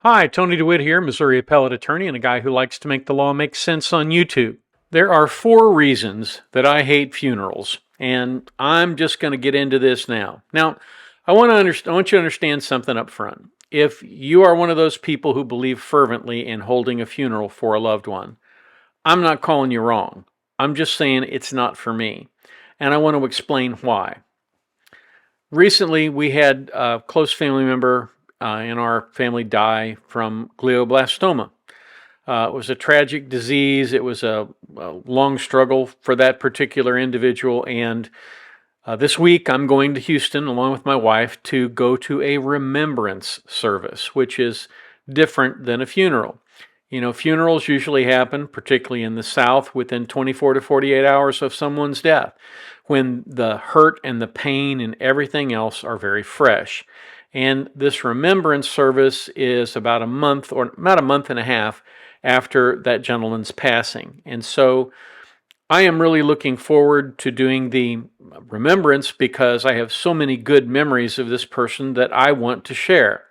Hi, Tony DeWitt here, Missouri appellate attorney and a guy who likes to make the law make sense on YouTube. There are four reasons that I hate funerals, and I'm just going to get into this now. Now, I want you to understand something up front. If you are one of those people who believe fervently in holding a funeral for a loved one, I'm not calling you wrong. I'm just saying it's not for me, and I want to explain why. Recently, we had a close family member in our family die from glioblastoma. It was a tragic disease. It was a long struggle for that particular individual. And this week, I'm going to Houston along with my wife to go to a remembrance service, which is different than a funeral. You know, funerals usually happen, particularly in the South, within 24 to 48 hours of someone's death, when the hurt and the pain and everything else are very fresh. And this remembrance service is about a month or about a month and a half after that gentleman's passing. And so I am really looking forward to doing the remembrance because I have so many good memories of this person that I want to share.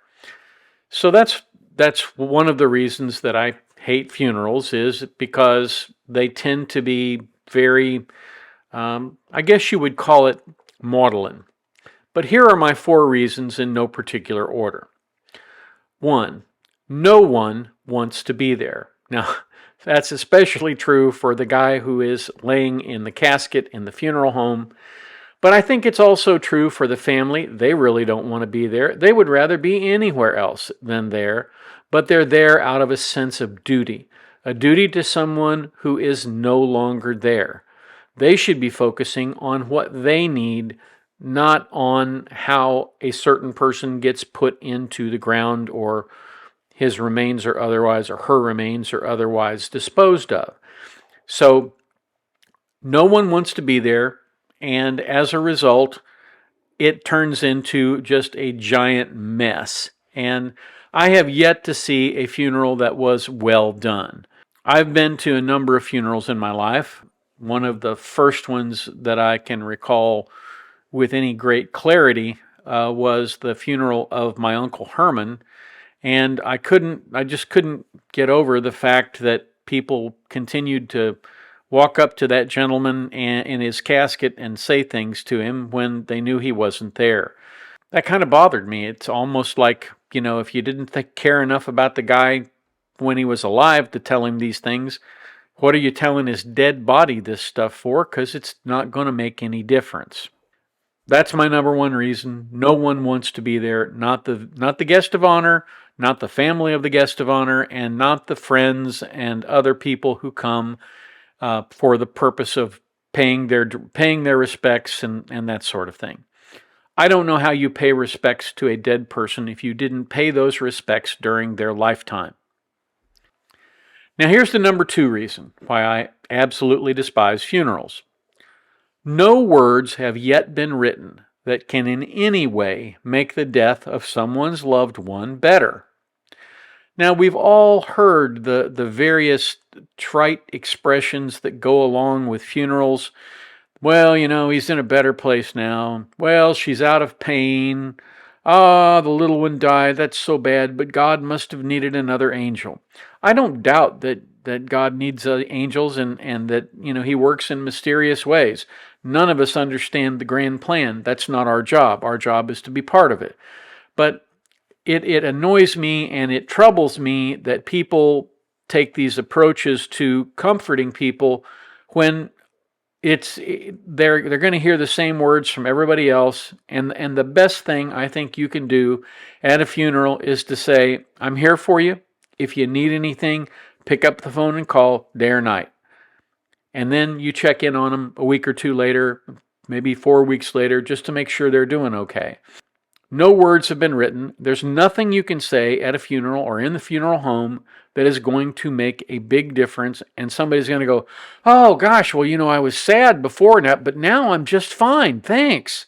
So that's one of the reasons that I hate funerals, is because they tend to be very, I guess you would call it maudlin. But here are my four reasons in no particular order. One, no one wants to be there. Now, that's especially true for the guy who is laying in the casket in the funeral home. But I think it's also true for the family. They really don't want to be there. They would rather be anywhere else than there, but they're there out of a sense of duty, a duty to someone who is no longer there. They should be focusing on what they need, not on how a certain person gets put into the ground or his remains or otherwise, or her remains or otherwise disposed of. So no one wants to be there. And as a result, it turns into just a giant mess. And I have yet to see a funeral that was well done. I've been to a number of funerals in my life. One of the first ones that I can recall with any great clarity was the funeral of my Uncle Herman. And I just couldn't get over the fact that people continued to walk up to that gentleman in his casket and say things to him when they knew he wasn't there. That kind of bothered me. It's almost like, if you didn't care enough about the guy when he was alive to tell him these things, what are you telling his dead body this stuff for? Because it's not going to make any difference. That's my number one reason. No one wants to be there. Not the guest of honor, not the family of the guest of honor, and not the friends and other people who come for the purpose of paying their respects and that sort of thing. I don't know how you pay respects to a dead person if you didn't pay those respects during their lifetime. Now here's the number two reason why I absolutely despise funerals. No words have yet been written that can in any way make the death of someone's loved one better. Now, we've all heard the various trite expressions that go along with funerals. Well, he's in a better place now. Well, she's out of pain. Ah, the little one died. That's so bad, but God must have needed another angel. I don't doubt that God needs angels and that, he works in mysterious ways. None of us understand the grand plan. That's not our job. Our job is to be part of it. But it annoys me and it troubles me that people take these approaches to comforting people when they're going to hear the same words from everybody else. And the best thing I think you can do at a funeral is to say, I'm here for you. If you need anything, pick up the phone and call day or night. And then you check in on them a week or two later, maybe 4 weeks later, just to make sure they're doing okay. No words have been written. There's nothing you can say at a funeral or in the funeral home that is going to make a big difference. And somebody's going to go, oh gosh, well, I was sad before now, but now I'm just fine. Thanks.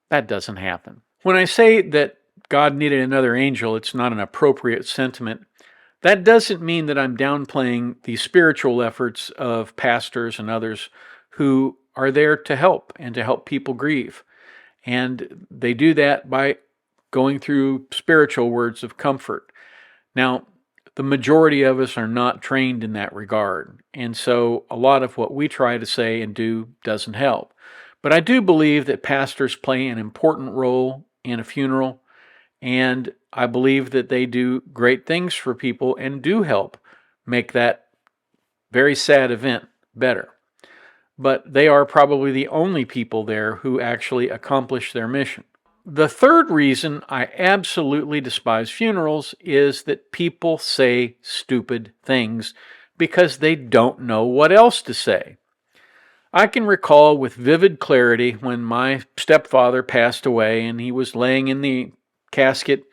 That doesn't happen. When I say that God needed another angel, it's not an appropriate sentiment. That doesn't mean that I'm downplaying the spiritual efforts of pastors and others who are there to help and to help people grieve. And they do that by going through spiritual words of comfort. Now, the majority of us are not trained in that regard, and so a lot of what we try to say and do doesn't help. But I do believe that pastors play an important role in a funeral, and I believe that they do great things for people and do help make that very sad event better. But they are probably the only people there who actually accomplish their mission. The third reason I absolutely despise funerals is that people say stupid things because they don't know what else to say. I can recall with vivid clarity when my stepfather passed away and he was laying in the casket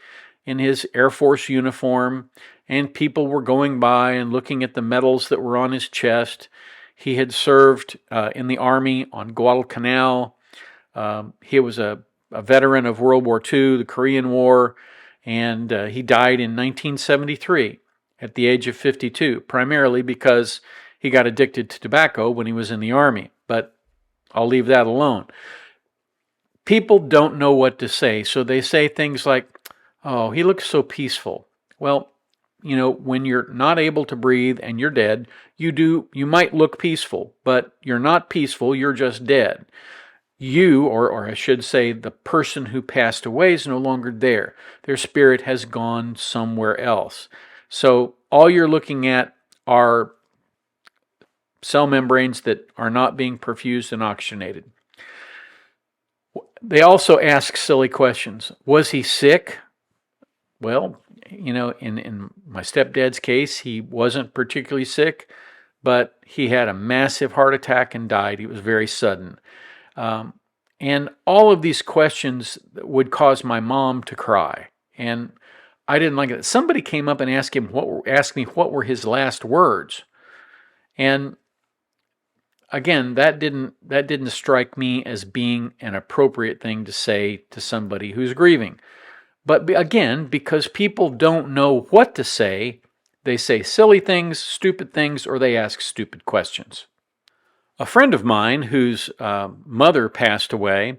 in his Air Force uniform, and people were going by and looking at the medals that were on his chest. He had served in the Army on Guadalcanal. He was a veteran of World War II, the Korean War, and he died in 1973 at the age of 52, primarily because he got addicted to tobacco when he was in the Army, but I'll leave that alone. People don't know what to say, so they say things like, "Oh, he looks so peaceful." Well, when you're not able to breathe and you're dead, you might look peaceful, but you're not peaceful, you're just dead. You, or I should say, the person who passed away is no longer there. Their spirit has gone somewhere else. So all you're looking at are cell membranes that are not being perfused and oxygenated. They also ask silly questions. Was he sick? Well, in my stepdad's case, he wasn't particularly sick, but he had a massive heart attack and died. It was very sudden. And all of these questions would cause my mom to cry. And I didn't like it. Somebody came up and asked me what were his last words. And again, that didn't strike me as being an appropriate thing to say to somebody who's grieving. But again, because people don't know what to say, they say silly things, stupid things, or they ask stupid questions. A friend of mine whose mother passed away,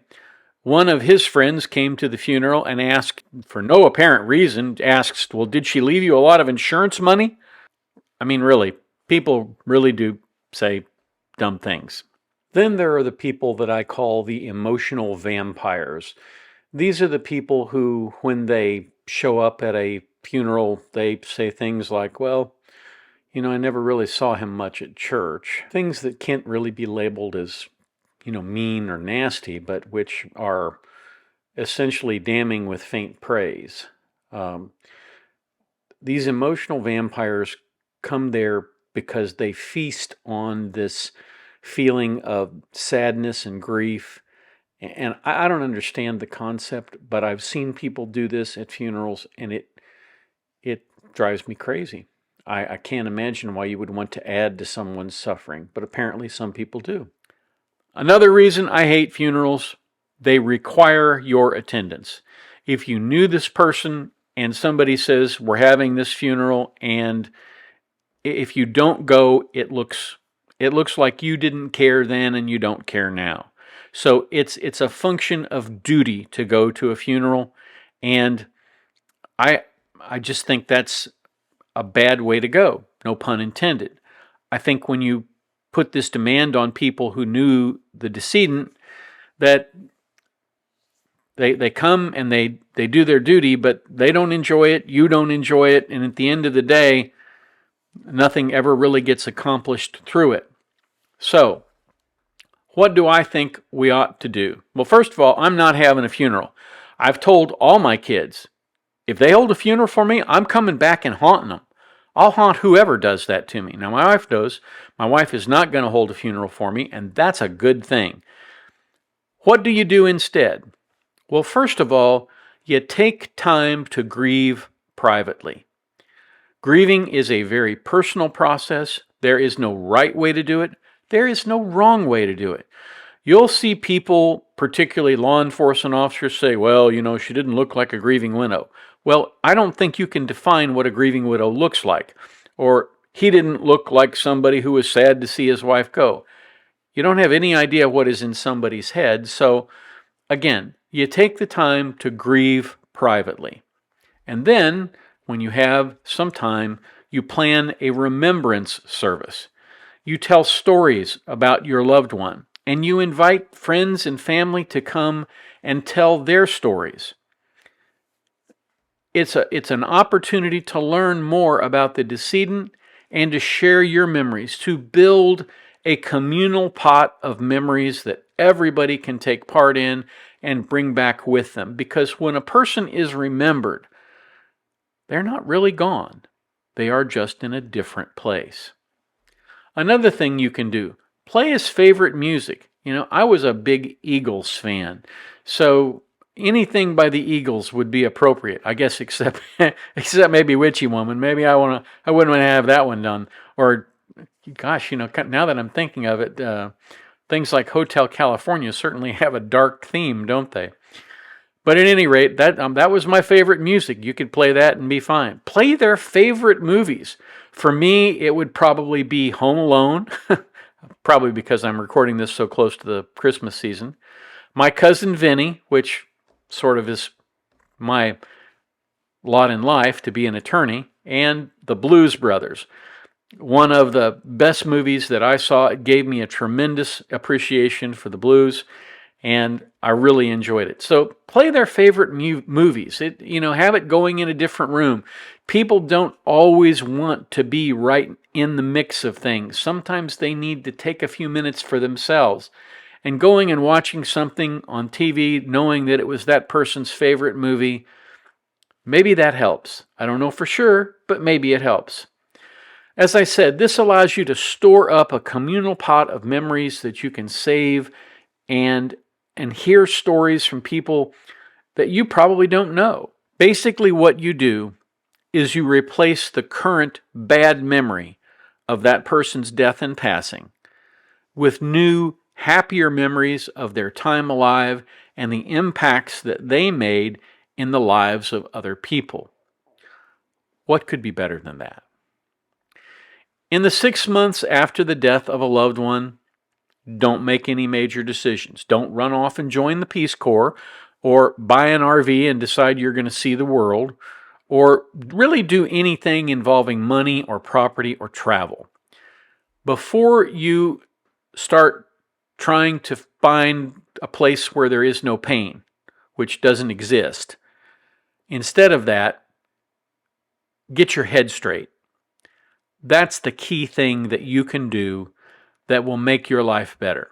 one of his friends came to the funeral and asked, for no apparent reason, well, did she leave you a lot of insurance money? I mean, really, people really do say dumb things. Then there are the people that I call the emotional vampires. These are the people who, when they show up at a funeral, they say things like, well, I never really saw him much at church. Things that can't really be labeled as, mean or nasty, but which are essentially damning with faint praise. These emotional vampires come there because they feast on this feeling of sadness and grief. And I don't understand the concept, but I've seen people do this at funerals, and it drives me crazy. I can't imagine why you would want to add to someone's suffering, but apparently some people do. Another reason I hate funerals, they require your attendance. If you knew this person and somebody says, we're having this funeral, and if you don't go, it looks like you didn't care then and you don't care now. So it's a function of duty to go to a funeral, and I just think that's a bad way to go, no pun intended. I think when you put this demand on people who knew the decedent, that they come and they do their duty, but they don't enjoy it, you don't enjoy it, and at the end of the day, nothing ever really gets accomplished through it. So, what do I think we ought to do? Well, first of all, I'm not having a funeral. I've told all my kids, if they hold a funeral for me, I'm coming back and haunting them. I'll haunt whoever does that to me. Now, my wife knows my wife is not going to hold a funeral for me, and that's a good thing. What do you do instead? Well, first of all, you take time to grieve privately. Grieving is a very personal process. There is no right way to do it. There is no wrong way to do it. You'll see people, particularly law enforcement officers, say, well, she didn't look like a grieving widow. Well, I don't think you can define what a grieving widow looks like. Or he didn't look like somebody who was sad to see his wife go. You don't have any idea what is in somebody's head. So, again, you take the time to grieve privately. And then, when you have some time, you plan a remembrance service. You tell stories about your loved one, and you invite friends and family to come and tell their stories. It's an opportunity to learn more about the decedent and to share your memories, to build a communal pot of memories that everybody can take part in and bring back with them. Because when a person is remembered, they're not really gone. They are just in a different place. Another thing you can do, play his favorite music. I was a big Eagles fan, so anything by the Eagles would be appropriate, I guess, except maybe Witchy Woman. Maybe I wouldn't want to have that one done. Or, gosh, now that I'm thinking of it, things like Hotel California certainly have a dark theme, don't they? But at any rate, that was my favorite music. You could play that and be fine. Play their favorite movies. For me, it would probably be Home Alone, probably because I'm recording this so close to the Christmas season. My Cousin Vinny, which sort of is my lot in life to be an attorney, and The Blues Brothers. One of the best movies that I saw. It gave me a tremendous appreciation for the blues, and I really enjoyed it. So play their favorite movies. Have it going in a different room. People don't always want to be right in the mix of things. Sometimes they need to take a few minutes for themselves. And going and watching something on TV, knowing that it was that person's favorite movie, maybe that helps. I don't know for sure, but maybe it helps. As I said, this allows you to store up a communal pot of memories that you can save and hear stories from people that you probably don't know. Basically, what you do is you replace the current bad memory of that person's death and passing with new, happier memories of their time alive and the impacts that they made in the lives of other people. What could be better than that? In the 6 months after the death of a loved one, don't make any major decisions. Don't run off and join the Peace Corps or buy an RV and decide you're going to see the world, or really do anything involving money or property or travel. Before you start trying to find a place where there is no pain, which doesn't exist, instead of that, get your head straight. That's the key thing that you can do that will make your life better.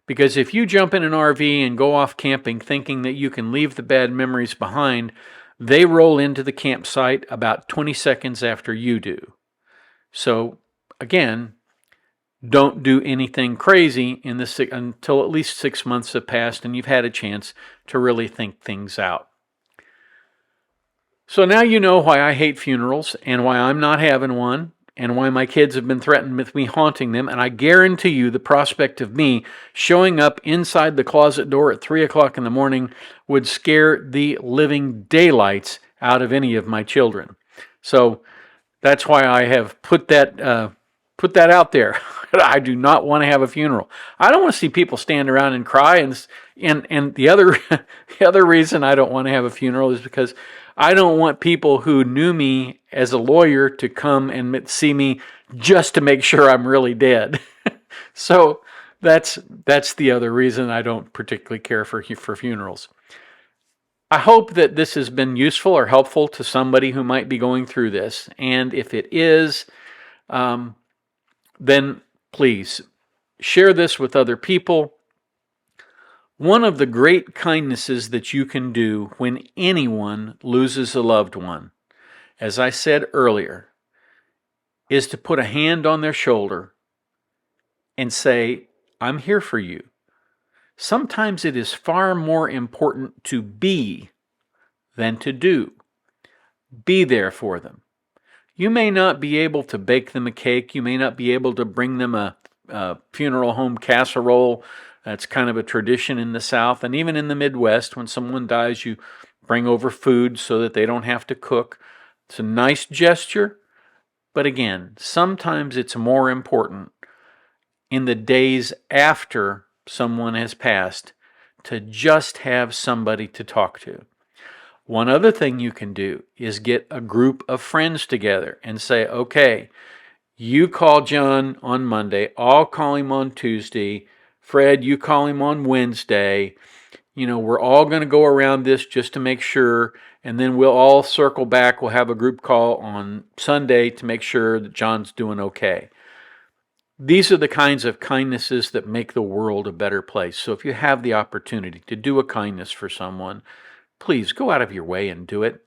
Because if you jump in an RV and go off camping thinking that you can leave the bad memories behind, they roll into the campsite about 20 seconds after you do. So, again, don't do anything crazy until at least 6 months have passed and you've had a chance to really think things out. So now you know why I hate funerals and why I'm not having one, and why my kids have been threatened with me haunting them, and I guarantee you the prospect of me showing up inside the closet door at 3 o'clock in the morning would scare the living daylights out of any of my children. So that's why I have put that out there. I do not want to have a funeral. I don't want to see people stand around and cry, and the other reason I don't want to have a funeral is because I don't want people who knew me as a lawyer to come and see me just to make sure I'm really dead. So that's the other reason I don't particularly care for funerals. I hope that this has been useful or helpful to somebody who might be going through this. And if it is, then please share this with other people. One of the great kindnesses that you can do when anyone loses a loved one, as I said earlier, is to put a hand on their shoulder and say, I'm here for you. Sometimes it is far more important to be than to do. Be there for them. You may not be able to bake them a cake. You may not be able to bring them a funeral home casserole. That's kind of a tradition in the South, and even in the Midwest. When someone dies, you bring over food so that they don't have to cook. It's a nice gesture, but again, sometimes it's more important in the days after someone has passed to just have somebody to talk to. One other thing you can do is get a group of friends together and say, okay, you call John on Monday, I'll call him on Tuesday, Fred, you call him on Wednesday. We're all going to go around this just to make sure, and then we'll all circle back. We'll have a group call on Sunday to make sure that John's doing okay. These are the kinds of kindnesses that make the world a better place. So if you have the opportunity to do a kindness for someone, please go out of your way and do it.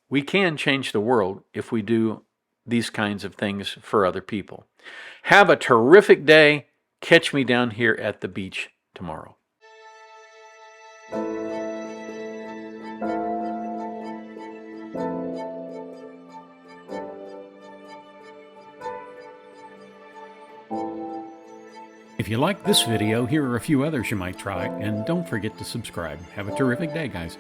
We can change the world if we do these kinds of things for other people. Have a terrific day. Catch me down here at the beach tomorrow. If you like this video, here are a few others you might try, and don't forget to subscribe. Have a terrific day, guys.